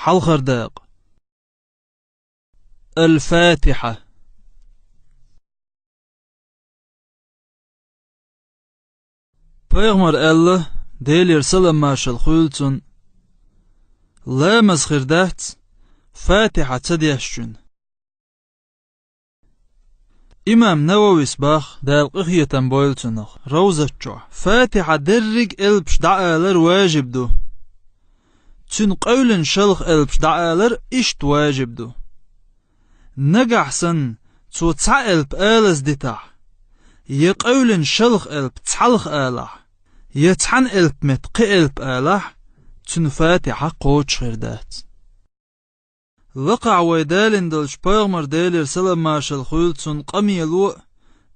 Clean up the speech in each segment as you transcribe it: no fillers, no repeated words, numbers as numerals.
حلخرداق الفاتحة پیغمبر الله ديلير سلام ماشل خولتون لا مزخردات فاتحة تديشجن إمام نووي سباخ دال قخية بويلتنخ روزة جوع فاتحة درق إلبش دعالر واجب دو تن قول شلخ إلبش دعالر إشت واجب دو نجحسن تو تعلب آلز دتاح يقول شلخ إلب تعلخ آلح يتحن إلب مت قلب آلح تن فاتحة قوتش خردات وقع ويدالن دلش پیغمبر ديلر سلام ماشل خولتون قميلو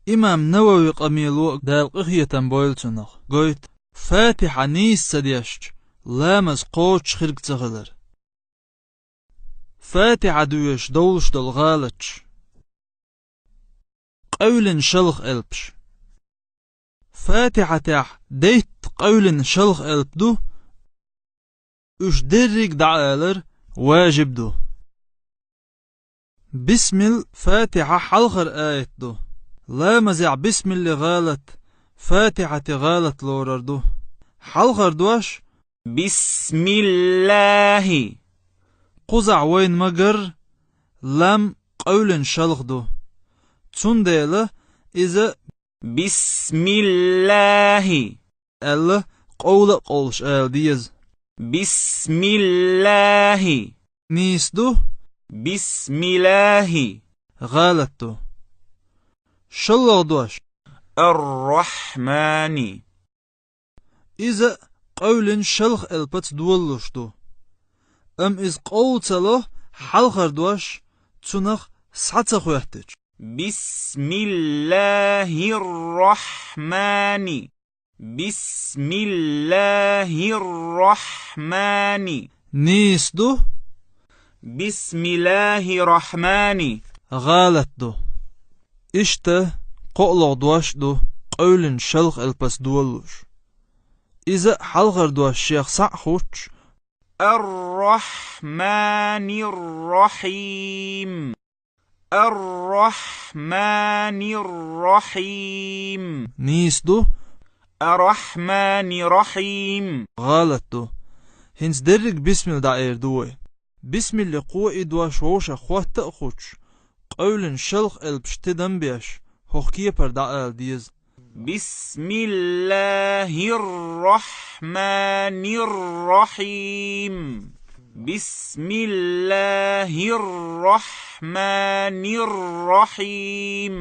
إمام نووي قميلو دال قخية بويلتونخ قويت فاتحة نيس سديشج لامز قوتش خرق تغلر فاتحة دويش دولش دل غالتش قول شلخ إلبش فاتحة تاح ديت قول شلخ إلب دو اش درق دعالر واجب دو بسم الفاتحة حلخر آيت دو لا مزع بسم اللي غالت فاتحة غالت لورر دو حلخر دوش بسم الله قزع وين مجر لم قول شلخ دو تنديله إذا بسم الله ألا قول قولش آل ديز بسم الله نيس دو بسم الله غالتو شلغ دوش الرحمن إذا قول شلخ البت دولش دو إز قولتله حلخر دوش تنخ ساتخ يحتج بسم الله الرحمن بسم الله الرحمن نيس دو بسم الله الرحمن غالت دو إشته قولغ دوش دو قول شلخ البس دولش إذا حلغر دوش شيخ سعخوش الرحمن الرحيم الرحمن الرحيم نيس دو الرحمن الرحيم غالت دو هنس درق بسم الدعير دوي بسم اللي قوئي دواش ووش أخوات تأخوش قول شلخ البشتدن بيش هوخكيه پر دعال ديز بسم الله الرحمن الرحيم بسم الله الرحمن الرحيم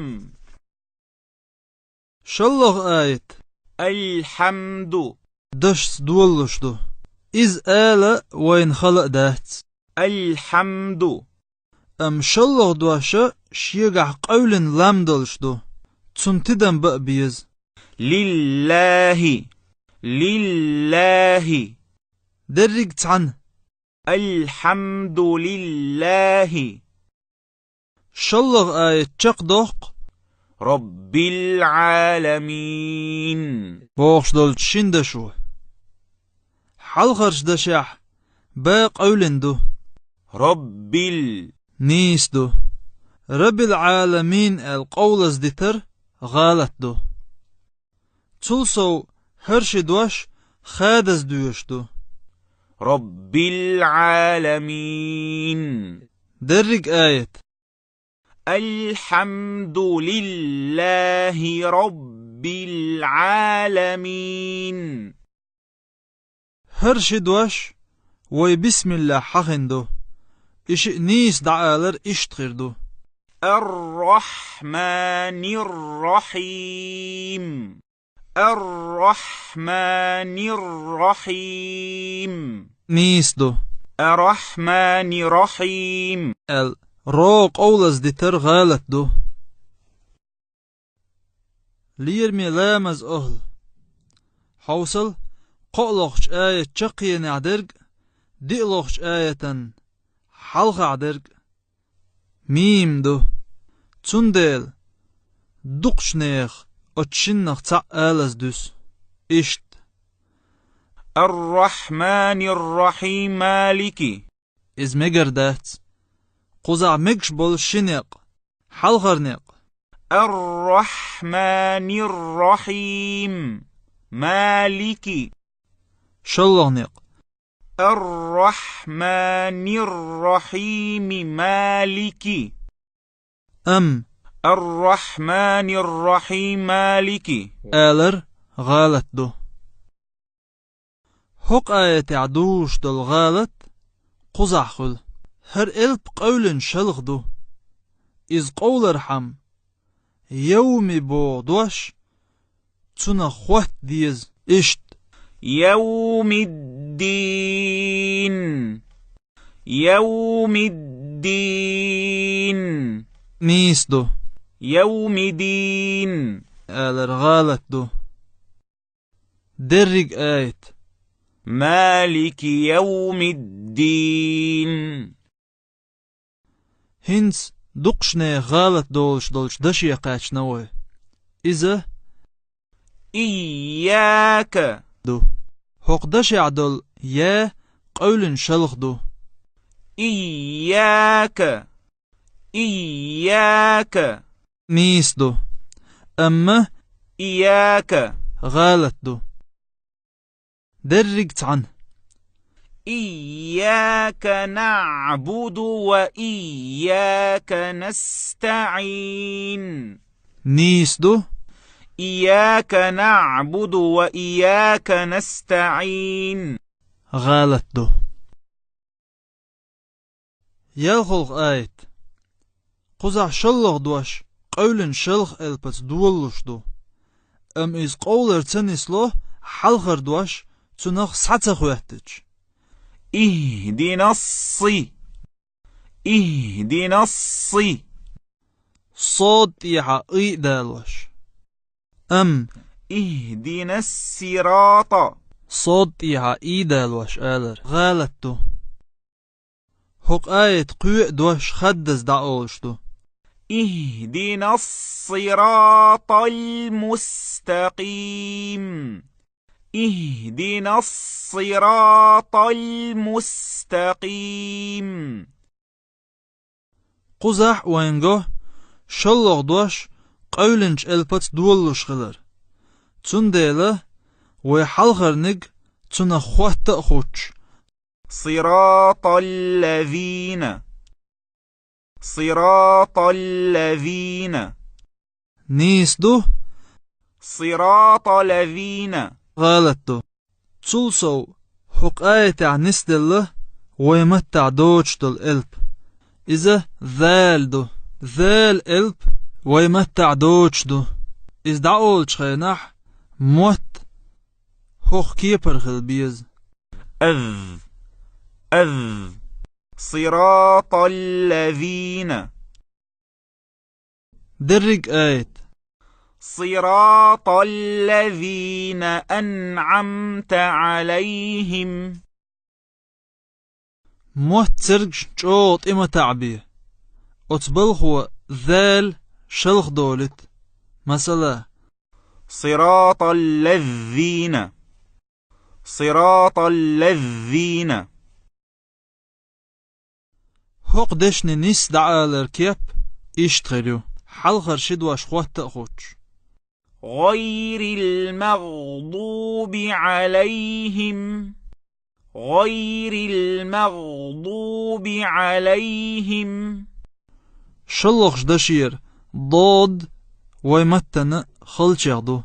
شلغ آيت الحمد دش دولش دو إز آلا وين خلق دات الحمد شلغ دواشا شيقع قول لام دلش دو تنتدن بق بيز لله لله درق تعن الحمد لله شلغ آيت چق دوق رب العالمين بوخش دول شندشو حلخرش دشاح با قولن دو رب نيس دو رب العالمين القولز ديتر غالت دو تلسو هرش دوش خادز دوش دو رب العالمين درق آيت الحمد لله رب العالمين هرش دوش وي بسم الله حخندو إش نيس دعالر إشتخردو الرحمن الرحيم الرحمن الرحيم نيس دو الرحمن الرحيم روق أولز ديتر غالت دو ليرمي لامز أهل حوصل قولخش آية چقية نعدرق ديلوخش آية حلق عدرق ميم دو تندل دقش نيخ اتشنخ تع آلز دوس إشت الرحمن الرحيم مالك إز مجردات قزع مجش بول شنق حلغرنق الرحمن الرحيم مالك شلغنق الرحمن الرحيم مالك الرحمن الرحيم مالك آلر غالت دو حق آية عدوش دل غالت قزع خل هر إلب قول شلغ دو إز قول رحم يومي بو دوش تنا خوات ديز إشت يوم الدين يوم الدين نيس دو يوم الدين آلر غالت دو درج آيت مالك يوم الدين هنس دقشني غالت دولش دشي قاتش نوي إذا إياك دو حق دشي عدل يا قول شلغ دو إياك إياك نيس دو أما إياك غالت دو درج عن إياك نعبد وإياك نستعين نيس دو إياك نعبد وإياك نستعين غالت دو يلخلق آيت قزع شلغ دوش قول شلغ البت دولش دو إز قولر تنسلو حلغر دوش تنخ سعتخ وحتج اهدنا الصي اهدنا الصي صوت يحا إي دالوش اهدنا الصراط صوت يحا إي دالوش آلر غالت دو حق آيت قوء دوش خدز دعوش دو اهدنا الصراط المستقيم اهدنا الصراط المستقيم قزح وينجو شلغ دوش قولنش البت دولش خلر تنديله ويحلغرنج تنا خوات تأخوش صراط الذين نيس دو صراط الذين غالت دو تلسو حق آيت عنس دله ويمتع دوش دل إلب إذا ذال دو ذال إلب ويمتع دوش دو إذ دعول شخينح موت حق كيبر خلبيز أذ صراط الذين درج آيت صراط الذين أنعمت عليهم موت ترج جوت إما تعبيه أتبلخو ذال شلخ دولت مثلا صراط الذين حق دشني نيس دعالر كيب إشتغلو حلخر شدوا شخوات تأخوش غير المغضوب عليهم شلخش دشير ضاد ويمتن خلچغدو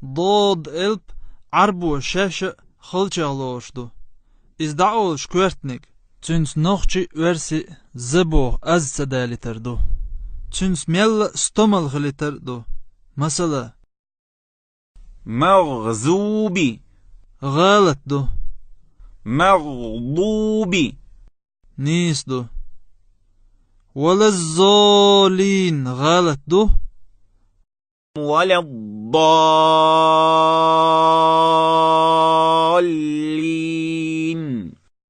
ضاد إلب عربو شاشة خلچغلوشدو إز دعول شكورتنك تنس نوخشي ورسي زبو أز سدالتر دو تنس ميل ستمل خلتر دو مثلا مغضوب غالت دو مغضوب نيس دو ولا الظالين غالت دو ولا الضالين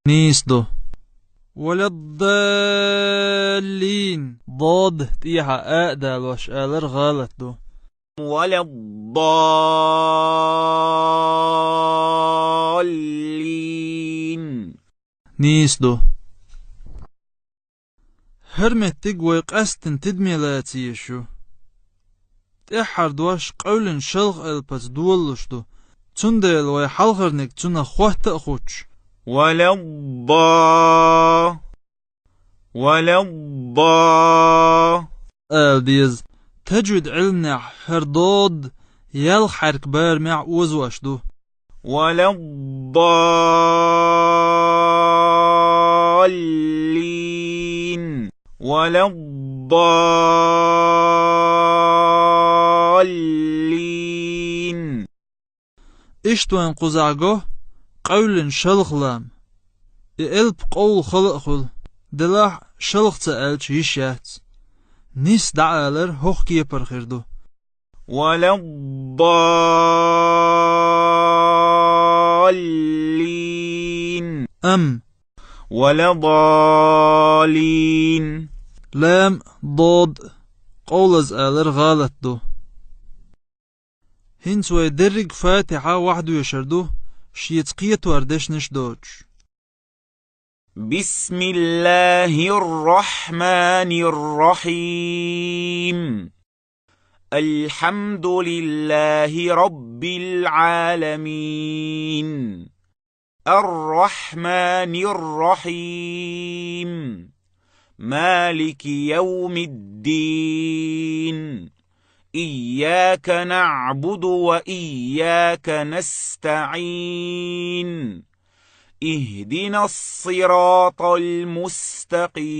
نيس دو ولا الضالين ضاد تيحا أقدال وشقالر غالت دو ولا الضالين نيسدو هرمتك ويقستن تدميلاتي يشو تحر دوش قولن شلغ البس دولشدو تندل ويحلغرنك تنا خوه تأخوش ولا ديز تجود علمنا هردود يل حرك بار مع وزوشدو ولا الضالين اشتوان قزعقو قول شلخلام إلب قول خلقخل دلاح شلخ تألش يشيات نيس دعالر هوخ كيبر خيردو ولا الضالين ولا ضالين لام ضاد قولز آلر غالت دو هنسوي درق فاتحة وحدو يشردو شيتقية وردش نشدوج بسم الله الرحمن الرحيم الحمد لله رب العالمين الرحمن الرحيم مالك يوم الدين إياك نعبد وإياك نستعين اهدنا الصراط المستقيم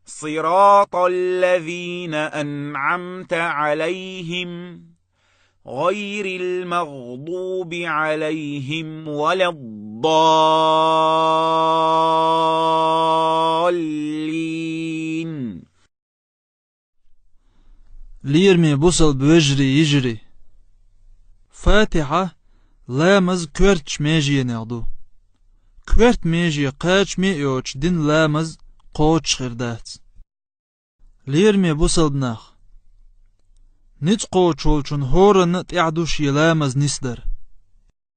صراط الذين أنعمت عليهم غير المغضوب عليهم ولا الضالين ليرمي بوصل بوجري يجري فاتحة لامز كورتش ميجي نعدو كورت ميجي قاش ميوش دين لامز قوتش خردات ليرمي بوصل بناخ نت قوتشول چون هورن نت اعدوش يلامز نسدر